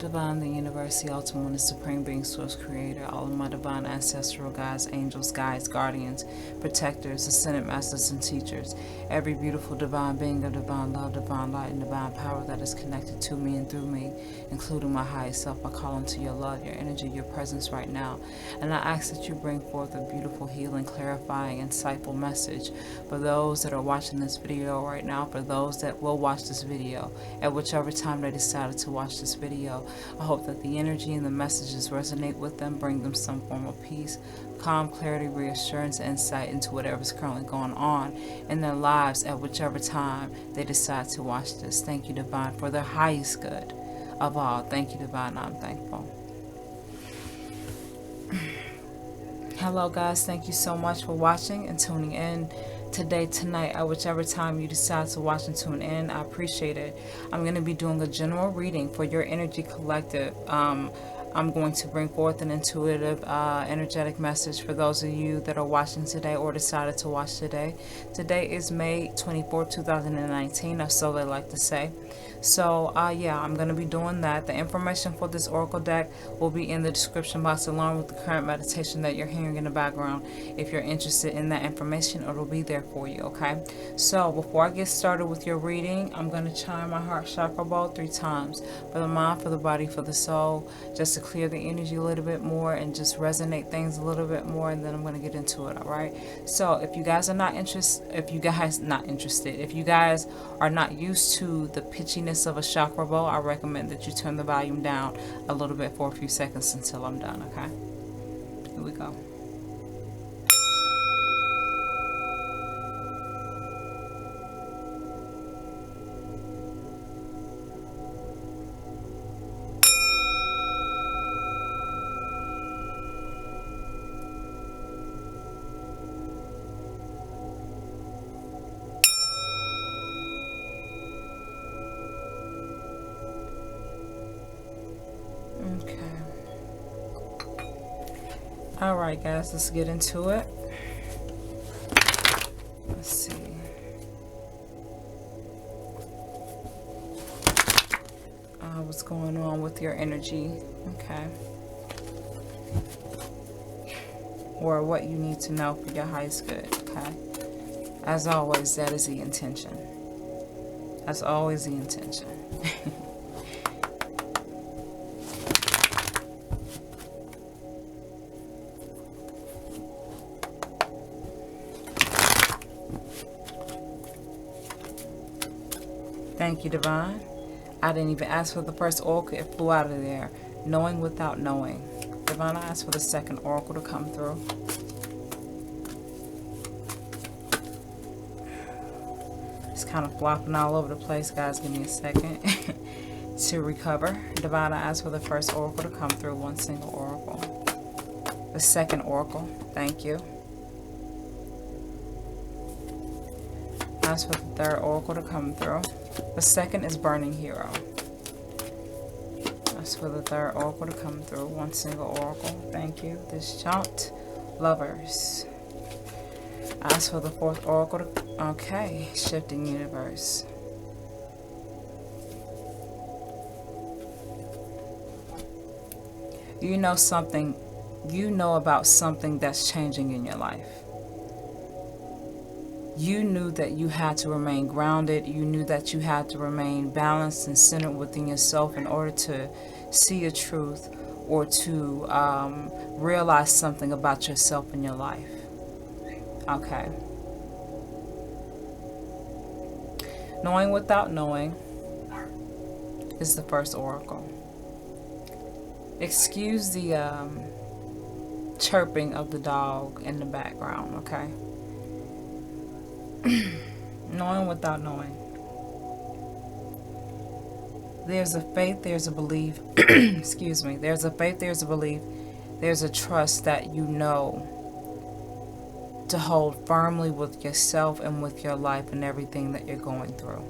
Divine, the universe, the ultimate one, the supreme being, source, creator, all of my divine ancestral guides, angels, guides, guardians, protectors, ascended masters, and teachers, every beautiful divine being of divine love, divine light, and divine power that is connected to me and through me, including my highest self. I call into your love, your energy, your presence right now, and I ask that you bring forth a beautiful, healing, clarifying, insightful message for those that are watching this video right now, for those that will watch this video at whichever time they decided to watch this video. I hope that the energy and the messages resonate with them, bring them some form of peace, calm, clarity, reassurance, insight into whatever's currently going on in their lives at whichever time they decide to watch this. Thank you, Divine, for their highest good of all. Thank you, Divine. I'm thankful. Hello, guys. Thank you so much for watching and tuning in today, tonight, at whichever time you decide to watch and tune in. I appreciate it. I'm going to be doing a general reading for your energy collective. I'm going to bring forth an intuitive, energetic message for those of you that are watching today or decided to watch today. Today is May 24, 2019, or so they like to say. So, yeah, I'm going to be doing that. The information for this oracle deck will be in the description box along with the current meditation that you're hearing in the background. If you're interested in that information, it'll be there for you, okay? So, before I get started with your reading, I'm going to chime my heart chakra bell 3 times for the mind, for the body, for the soul, just to clear the energy a little bit more and just resonate things a little bit more, and then I'm going to get into it, all right? So, if you guys are not interested, if you guys are not used to the pitchiness of a chakra bell, I recommend that you turn the volume down a little bit for a few seconds until I'm done, okay? Here we go. Alright, guys, let's get into it. Let's see. What's going on with your energy, okay? Or what you need to know for your highest good, okay? As always, that is the intention. That's always the intention. Thank you, Divine. I didn't even ask for the first oracle. It flew out of there. Knowing without knowing. Divine, I asked for the second oracle to come through. It's kind of flopping all over the place, guys. Give me a second to recover. Divine, I asked for the first oracle to come through. One single oracle. The second oracle. Thank you. I asked for the third oracle to come through. The second is Burning Hero. That's for the third oracle to come through. One single oracle. Thank you. This jumped. Lovers. Ask for the fourth oracle to... Okay. Shifting Universe. You know something. You know about something that's changing in your life. You knew that you had to remain grounded. You knew that you had to remain balanced and centered within yourself in order to see a truth or to realize something about yourself in your life. Okay. Knowing without knowing is the first oracle. Excuse the chirping of the dog in the background, okay? Knowing without knowing. There's a faith, there's a belief. Excuse me. There's a faith, there's a belief. There's a trust that you know to hold firmly with yourself and with your life and everything that you're going through.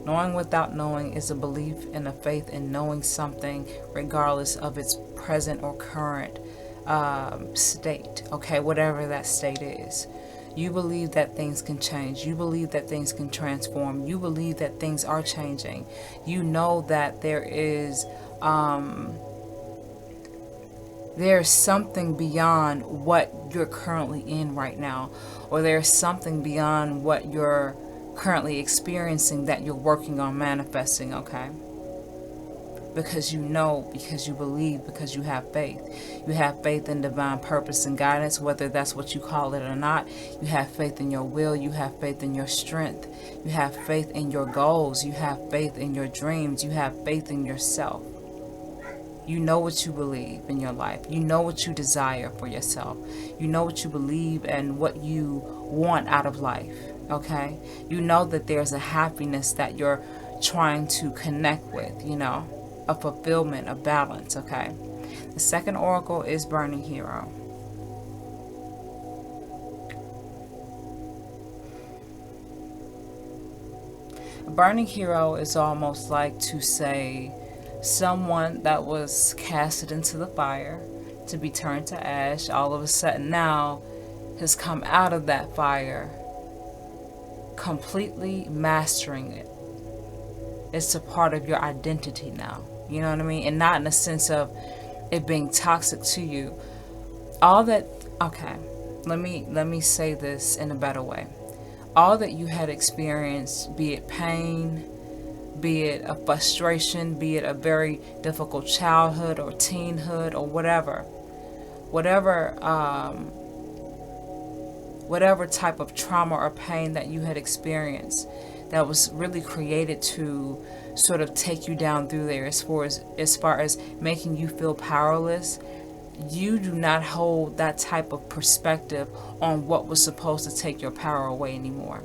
Knowing without knowing is a belief and a faith in knowing something regardless of its present or current state. Okay, whatever that state is. You believe that things can change. You believe that things can transform. You believe that things are changing. You know that there's something beyond what you're currently in right now, or there's something beyond what you're currently experiencing that you're working on manifesting, okay? Because you know, because you believe, because you have faith. You have faith in divine purpose and guidance, whether that's what you call it or not. You have faith in your will. You have faith in your strength. You have faith in your goals. You have faith in your dreams. You have faith in yourself. You know what you believe in your life. You know what you desire for yourself. You know what you believe and what you want out of life, okay? You know that there's a happiness that you're trying to connect with, you know, a fulfillment, a balance, okay? The second oracle is Burning Hero. A burning hero is almost like to say someone that was casted into the fire to be turned to ash, all of a sudden now has come out of that fire completely mastering it. It's a part of your identity now. You know what I mean? And not in the sense of it being toxic to you. All that, okay, let me say this in a better way. All that you had experienced, be it pain, be it a frustration, be it a very difficult childhood or teenhood or whatever type of trauma or pain that you had experienced, that was really created to sort of take you down through there as far as making you feel powerless. You do not hold that type of perspective on what was supposed to take your power away anymore.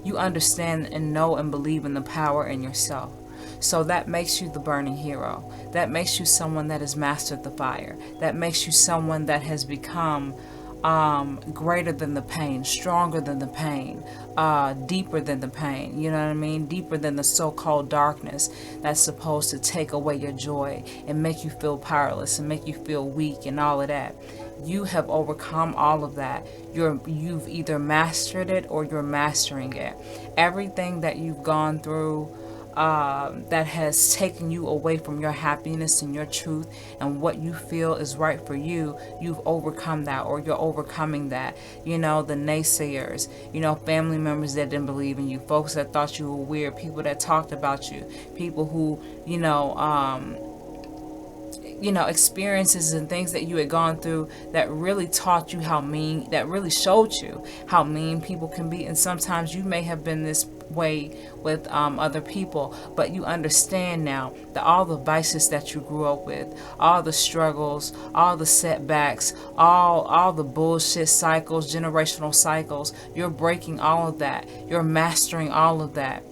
You understand and know and believe in the power in yourself. So that makes you the burning hero. That makes you someone that has mastered the fire. That makes you someone that has become greater than the pain, stronger than the pain, deeper than the pain, you know what I mean? Deeper than the so-called darkness that's supposed to take away your joy and make you feel powerless and make you feel weak and all of that. You have overcome all of that. You've either mastered it or you're mastering it. Everything that you've gone through that has taken you away from your happiness and your truth and what you feel is right for you, you've overcome that, or you're overcoming that. You know, the naysayers, you know, family members that didn't believe in you, folks that thought you were weird, people that talked about you, people who, experiences and things that you had gone through that really taught you how mean, that really showed you how mean people can be. And sometimes you may have been this way with other people, but you understand now that all the vices that you grew up with, all the struggles, all the setbacks, all the bullshit cycles, generational cycles, you're breaking all of that. You're mastering all of that.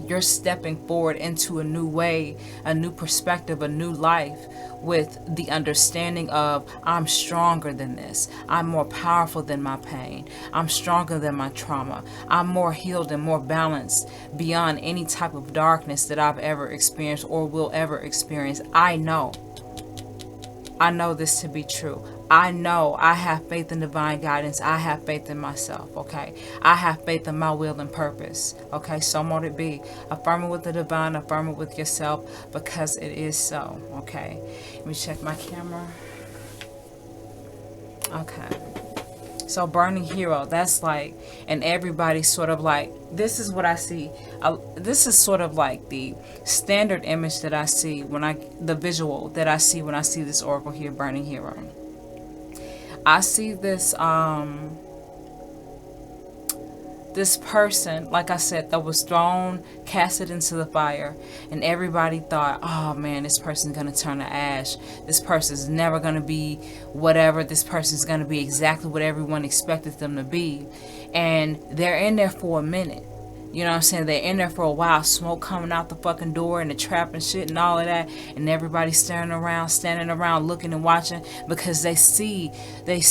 You're stepping forward into a new way, a new perspective, a new life, with the understanding of I'm stronger than this. I'm more powerful than my pain. I'm stronger than my trauma. I'm more healed and more balanced beyond any type of darkness that I've ever experienced or will ever experience. I know this to be true. I know I have faith in divine guidance. I have faith in myself, okay? I have faith in my will and purpose, okay? So mote it be. Affirm it with the divine, affirm it with yourself, because it is so, okay? Let me check my camera. Okay. So burning hero, that's like, and everybody sort of like, this is what I see. This is sort of like the standard image that I see the visual that I see when I see this oracle here, burning hero. I see this this person, like I said, that was casted into the fire, and everybody thought, oh man, this person's gonna turn to ash. This person's never gonna be whatever. This person's gonna be exactly what everyone expected them to be. And they're in there for a minute. You know what I'm saying? They're in there for a while, smoke coming out the fucking door and the trap and shit and all of that, and everybody standing around looking and watching, because they see the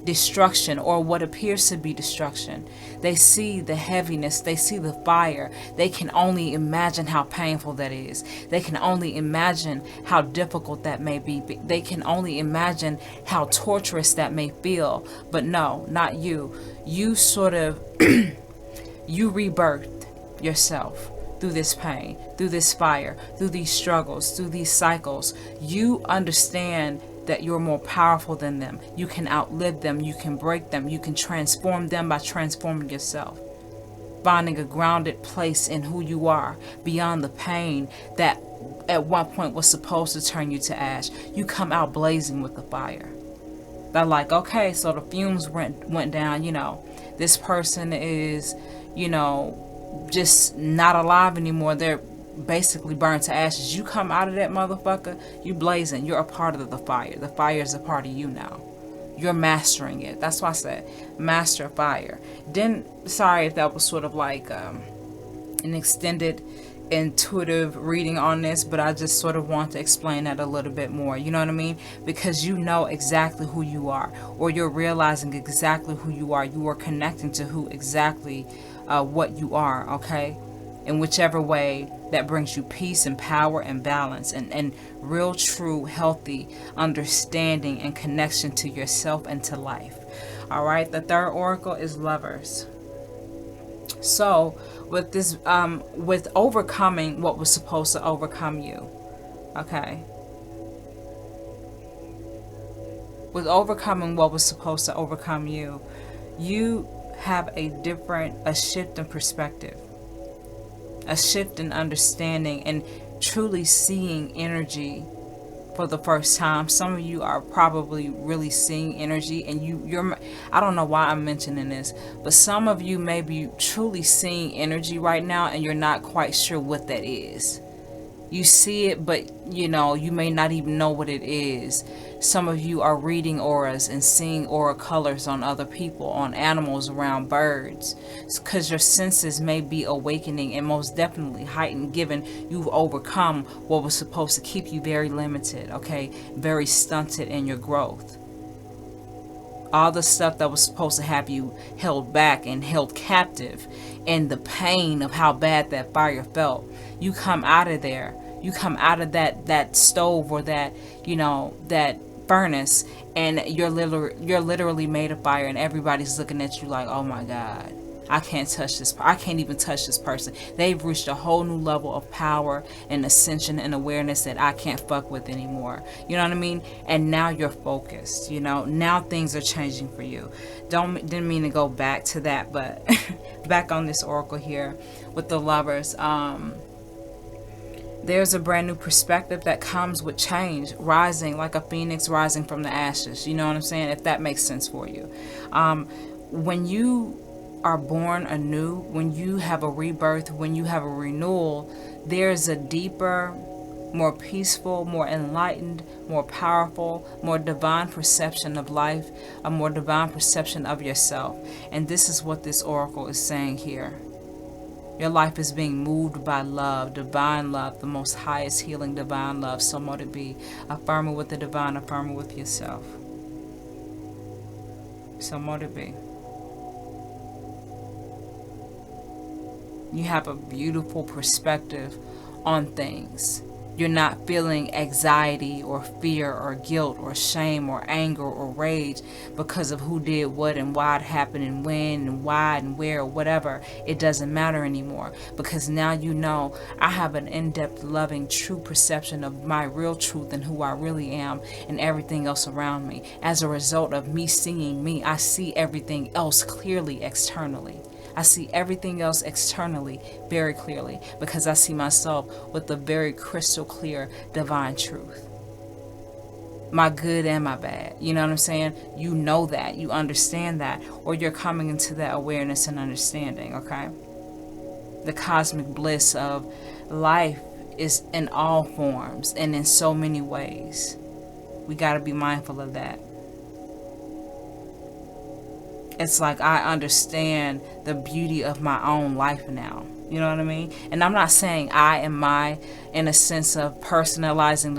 destruction or what appears to be destruction. They see the heaviness, they see the fire. They can only imagine how painful that is. They can only imagine how difficult that may be. They can only imagine how torturous that may feel. But no, not you. You sort of, you rebirthed yourself through this pain, through this fire, through these struggles, through these cycles. You understand that you're more powerful than them. You can outlive them. You can break them. You can transform them by transforming yourself. Finding a grounded place in who you are beyond the pain that at one point was supposed to turn you to ash. You come out blazing with the fire. They're like, okay, so the fumes went down, this person is, just not alive anymore. They're basically burned to ashes. You come out of that motherfucker, you blazing. You're a part of the fire. The fire is a part of you now. You're mastering it. That's why I said master fire. Sorry if that was sort of like an extended intuitive reading on this, but I just sort of want to explain that a little bit more. You know what I mean? Because you know exactly who you are, or you're realizing exactly who you are. You are connecting to who exactly what you are, okay? In whichever way that brings you peace and power and balance and real, true, healthy understanding and connection to yourself and to life. All right, the third oracle is Lovers. So with this, with overcoming what was supposed to overcome you, okay? With overcoming what was supposed to overcome you, you have a shift in perspective. A shift in understanding and truly seeing energy for the first time. Some of you are probably really seeing energy, and you're I don't know why I'm mentioning this, but some of you may be truly seeing energy right now and you're not quite sure what that is. You see it, but you may not even know what it is. Some of you are reading auras and seeing aura colors on other people, on animals, around birds, because your senses may be awakening and most definitely heightened, given you've overcome what was supposed to keep you very limited, okay, very stunted in your growth. All the stuff that was supposed to have you held back and held captive, and the pain of how bad that fire felt. You come out of there. You come out of that stove or that that furnace, and you're literally made of fire, and everybody's looking at you like, oh my God, I can't touch this. I can't even touch this person. They've reached a whole new level of power and ascension and awareness that I can't fuck with anymore. You know what I mean? And now you're focused. Now things are changing for you. Didn't mean to go back to that, but back on this oracle here with the Lovers. There's a brand new perspective that comes with change, rising like a phoenix rising from the ashes. You know what I'm saying? If that makes sense for you. When you are born anew, when you have a rebirth, when you have a renewal, there's a deeper, more peaceful, more enlightened, more powerful, more divine perception of life, a more divine perception of yourself. And this is what this oracle is saying here. Your life is being moved by love, divine love, the most highest healing divine love. So mote it be. Affirm it with the divine, affirm it with yourself. So mote it be. You have a beautiful perspective on things. You're not feeling anxiety or fear or guilt or shame or anger or rage because of who did what and why it happened and when and why and where or whatever. It doesn't matter anymore, because now you know I have an in-depth, loving, true perception of my real truth and who I really am and everything else around me. As a result of me seeing me, I see everything else clearly externally. I see everything else externally very clearly, because I see myself with a very crystal clear divine truth. My good and my bad. You know what I'm saying? You know that. You understand that. Or you're coming into that awareness and understanding, okay? The cosmic bliss of life is in all forms and in so many ways. We got to be mindful of that. It's like I understand the beauty of my own life now. You know what I mean? And I'm not saying I am in a sense of personalizing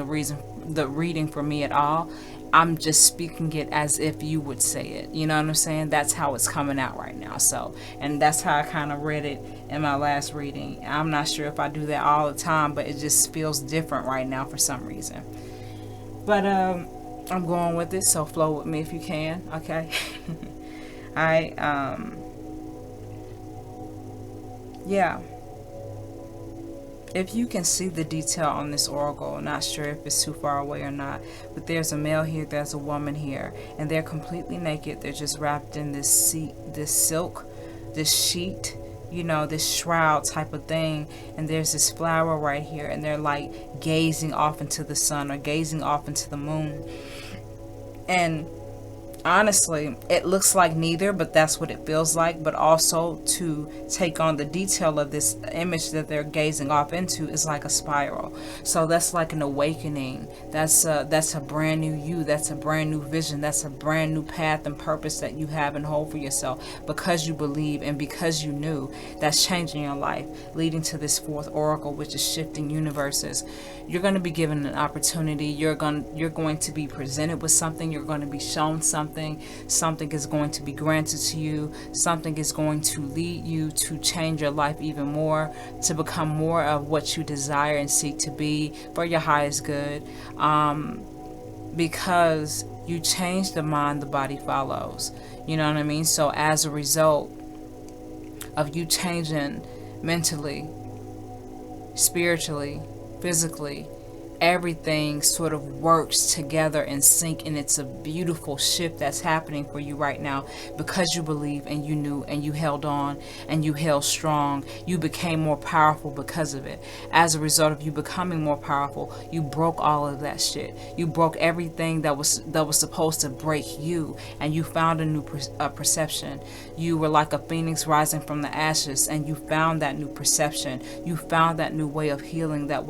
the reading for me at all. I'm just speaking it as if you would say it. You know what I'm saying? That's how it's coming out right now. So, and that's how I kind of read it in my last reading. I'm not sure if I do that all the time, but it just feels different right now for some reason. But I'm going with it, so flow with me if you can, okay? I yeah. If you can see the detail on this oracle, not sure if it's too far away or not, but there's a male here, there's a woman here, and they're completely naked. They're just wrapped in this silk, this sheet, you know, this shroud type of thing, and there's this flower right here, and they're like gazing off into the sun or gazing off into the moon. And honestly, it looks like neither, but that's what it feels like. But also, to take on the detail of this image that they're gazing off into is like a spiral. So that's like an awakening. That's a brand new you. That's a brand new vision. That's a brand new path and purpose that you have and hold for yourself, because you believe and because you knew. That's changing your life, leading to this fourth oracle, which is shifting universes. You're going to be given an opportunity. You're going to be presented with something. You're going to be shown something. Something is going to be granted to you. Something is going to lead you to change your life even more, to become more of what you desire and seek to be for your highest good. Because you change the mind, the body follows. You know what I mean? So as a result of you changing mentally, spiritually, physically, everything sort of works together in sync, and it's a beautiful shift that's happening for you right now, because you believe and you knew and you held on and you held strong. You became more powerful because of it. As a result of you becoming more powerful, you broke all of that shit. You broke everything that was supposed to break you, and you found a new perception. You were like a phoenix rising from the ashes, and you found that new perception. You found that new way of healing, that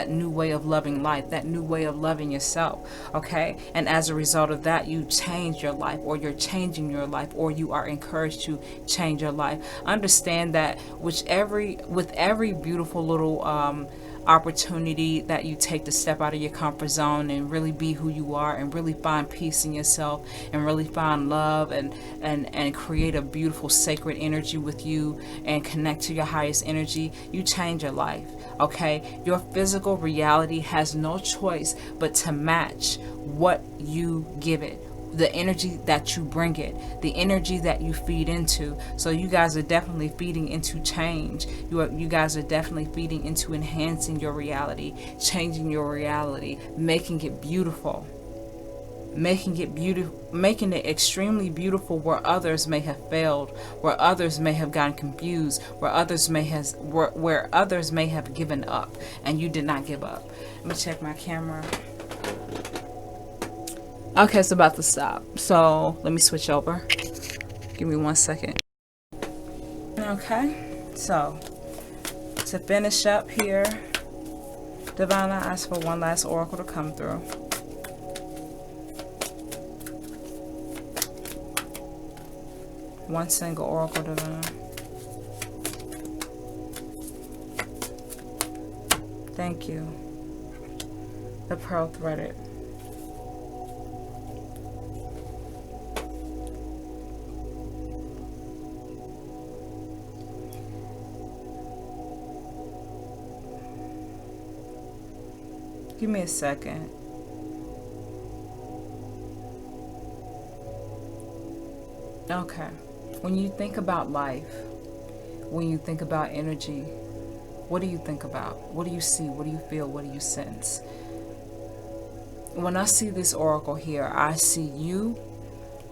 new way of loving life, that new way of loving yourself, okay? And as a result of that, you change your life, or you're changing your life, or you are encouraged to change your life. Understand that with every beautiful little opportunity that you take to step out of your comfort zone and really be who you are, and really find peace in yourself, and really find love, and create a beautiful sacred energy with you, and connect to your highest energy, you change your life, okay? Your physical reality has no choice but to match what you give it, the energy that you bring it, the energy that you feed into. So you guys are definitely feeding into change. You guys are definitely feeding into enhancing your reality, changing your reality, making it beautiful, making it extremely beautiful where others may have failed, where others may have gotten confused, where others may have given up, and you did not give up. Let me check my camera. Okay, it's about to stop. So let me switch over. Give me 1 second. Okay, so to finish up here, Divine, I ask for one last oracle to come through. One single oracle, Divine. Thank you. The pearl threaded. Give me a second. Okay. When you think about life, when you think about energy, what do you think about? What do you see? What do you feel? What do you sense? When I see this oracle here, I see you.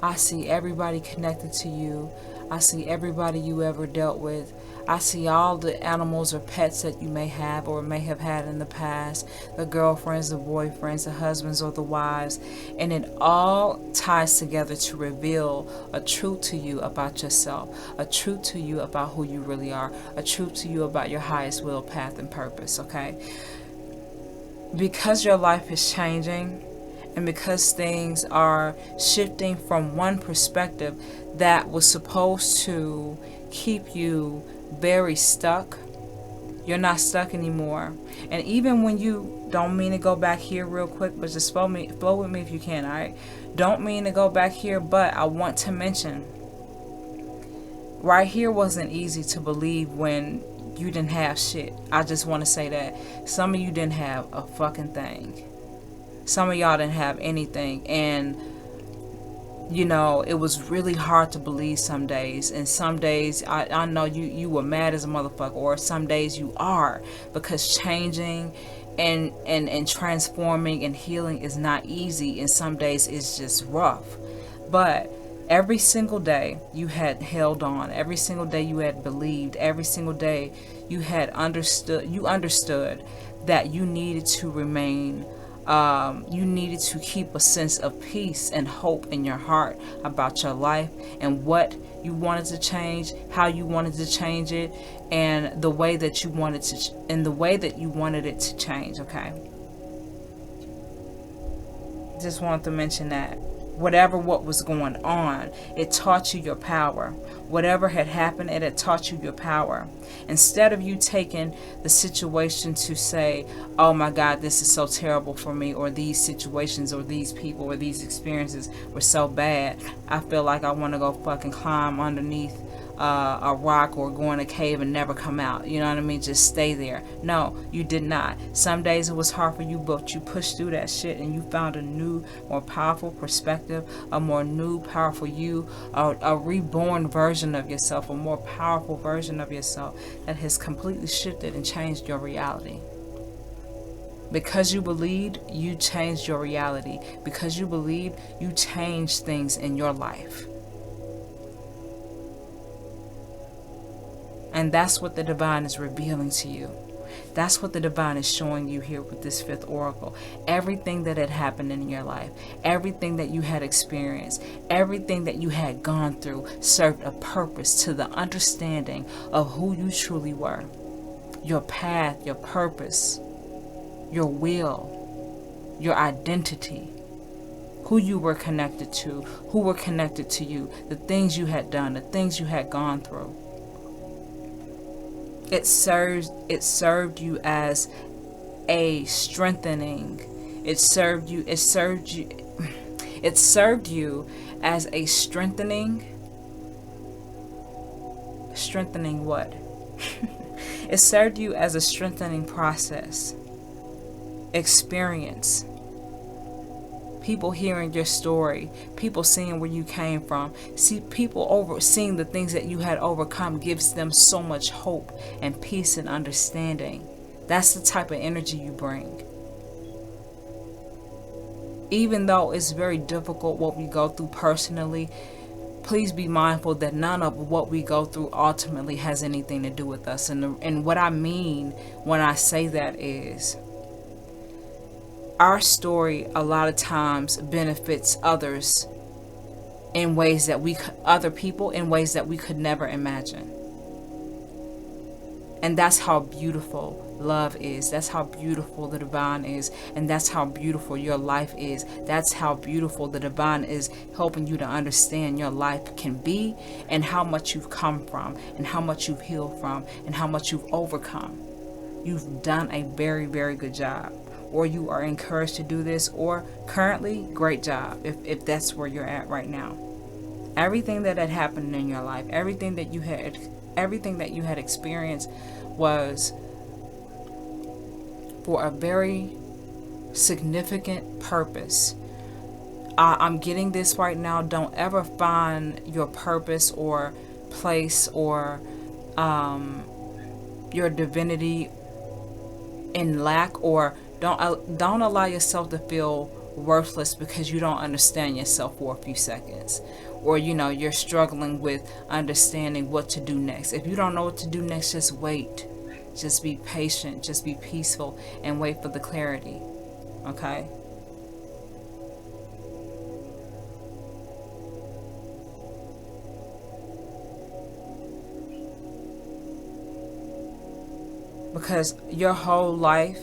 I see everybody connected to you. I see everybody you ever dealt with. I see all the animals or pets that you may have or may have had in the past, the girlfriends, the boyfriends, the husbands, or the wives, and it all ties together to reveal a truth to you about yourself, a truth to you about who you really are, a truth to you about your highest will, path, and purpose, okay? Because your life is changing, and because things are shifting from one perspective that was supposed to keep you very stuck, You're not stuck anymore. And even when you don't mean to go back here real quick, but just flow with me if you can, all right? Don't mean to go back here, but I want to mention, right here wasn't easy to believe when you didn't have shit. I just want to say that some of you didn't have a fucking thing. Some of y'all didn't have anything. And you know, it was really hard to believe some days. And some days, I know you were mad as a motherfucker. Or some days you are. Because changing and transforming and healing is not easy. And some days it's just rough. But every single day you had held on. Every single day you had believed. Every single day you had understood. You understood that you needed to remain, you needed to keep a sense of peace and hope in your heart about your life and what you wanted to change, how you wanted to change it, and the way that you wanted to, it to change. Okay, just wanted to mention that. What was going on, it taught you your power. Whatever had happened, it had taught you your power. Instead of you taking the situation to say, oh my God, this is so terrible for me, or these situations or these people or these experiences were so bad, I feel like I want to go fucking climb underneath a rock or go in a cave and never come out. You know what I mean? Just stay there. No, you did not. Some days it was hard for you, but you pushed through that shit and you found a new, more powerful perspective, a more new, powerful you, a reborn version of yourself, a more powerful version of yourself that has completely shifted and changed your reality. Because you believed, you changed your reality. Because you believed, you changed things in your life. And that's what the divine is revealing to you. That's what the divine is showing you here with this fifth oracle. Everything that had happened in your life, everything that you had experienced, everything that you had gone through served a purpose to the understanding of who you truly were. Your path, your purpose, your will, your identity, who you were connected to, who were connected to you, the things you had done, the things you had gone through. It served you as a strengthening. It served you as a strengthening what? It served you as a strengthening process. Experience. People hearing your story, people seeing where you came from, seeing the things that you had overcome gives them so much hope and peace and understanding. That's the type of energy you bring. Even though it's very difficult what we go through personally, please be mindful that none of what we go through ultimately has anything to do with us. And what I mean when I say that is, our story a lot of times benefits others in ways that other people in ways that we could never imagine. And that's how beautiful love is. That's how beautiful the divine is. And that's how beautiful your life is. That's how beautiful the divine is, helping you to understand your life can be, and how much you've come from, and how much you've healed from, and how much you've overcome. You've done a very, very good job. Or you are encouraged to do this, or currently, great job if that's where you're at right now. Everything that had happened in your life, everything that you had experienced was for a very significant purpose. I'm getting this right now. Don't ever find your purpose or place or your divinity in lack, or don't allow yourself to feel worthless because you don't understand yourself for a few seconds, or you're struggling with understanding what to do next. If you don't know what to do next, just wait. Just be patient, just be peaceful, and wait for the clarity. Okay? Because your whole life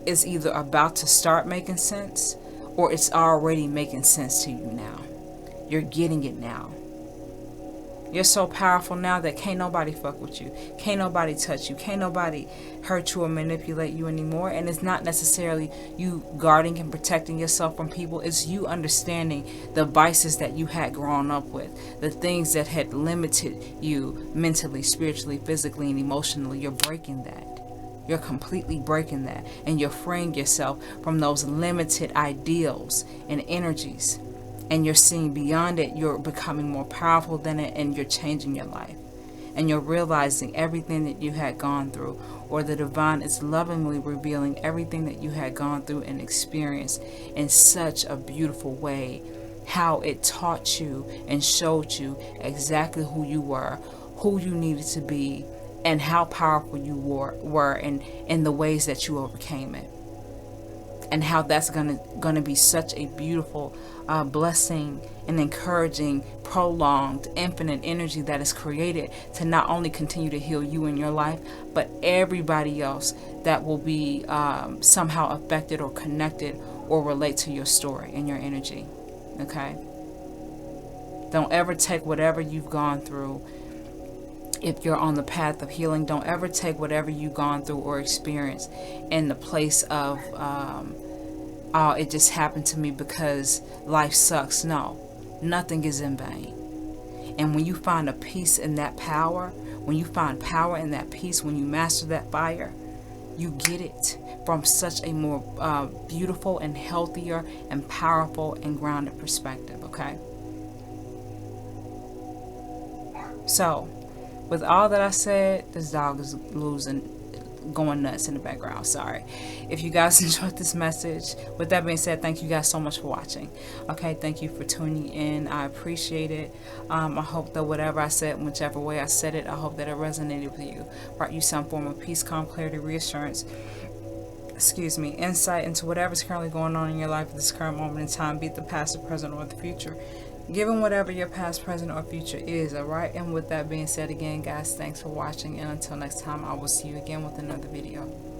is either about to start making sense, or it's already making sense to you now. You're getting it now. You're so powerful now that can't nobody fuck with you. Can't nobody touch you. Can't nobody hurt you or manipulate you anymore. And it's not necessarily you guarding and protecting yourself from people. It's you understanding the vices that you had grown up with. The things that had limited you mentally, spiritually, physically, and emotionally. You're breaking that. You're completely breaking that. And you're freeing yourself from those limited ideals and energies. And you're seeing beyond it. You're becoming more powerful than it, and you're changing your life. And you're realizing everything that you had gone through, or the divine is lovingly revealing everything that you had gone through and experienced in such a beautiful way. How it taught you and showed you exactly who you were, who you needed to be, and how powerful you were in the ways that you overcame it. And how that's gonna be such a beautiful blessing and encouraging, prolonged, infinite energy that is created to not only continue to heal you in your life, but everybody else that will be somehow affected or connected or relate to your story and your energy. Okay? Don't ever take whatever you've gone through. If you're on the path of healing, don't ever take whatever you've gone through or experienced in the place of, oh, it just happened to me because life sucks. No, nothing is in vain. And when you find a peace in that power, when you find power in that peace, when you master that fire, you get it from such a more beautiful and healthier and powerful and grounded perspective, okay? So, with all that I said, this dog is going nuts in the background. Sorry. If you guys enjoyed this message, with that being said, thank you guys so much for watching. Okay, thank you for tuning in. I appreciate it. I hope that whatever I said, whichever way I said it, I hope that it resonated with you, brought you some form of peace, calm, clarity, reassurance, insight into whatever's currently going on in your life at this current moment in time, be it the past, the present, or the future. Given whatever your past, present, or future is, alright? And with that being said again, guys, thanks for watching. And until next time, I will see you again with another video.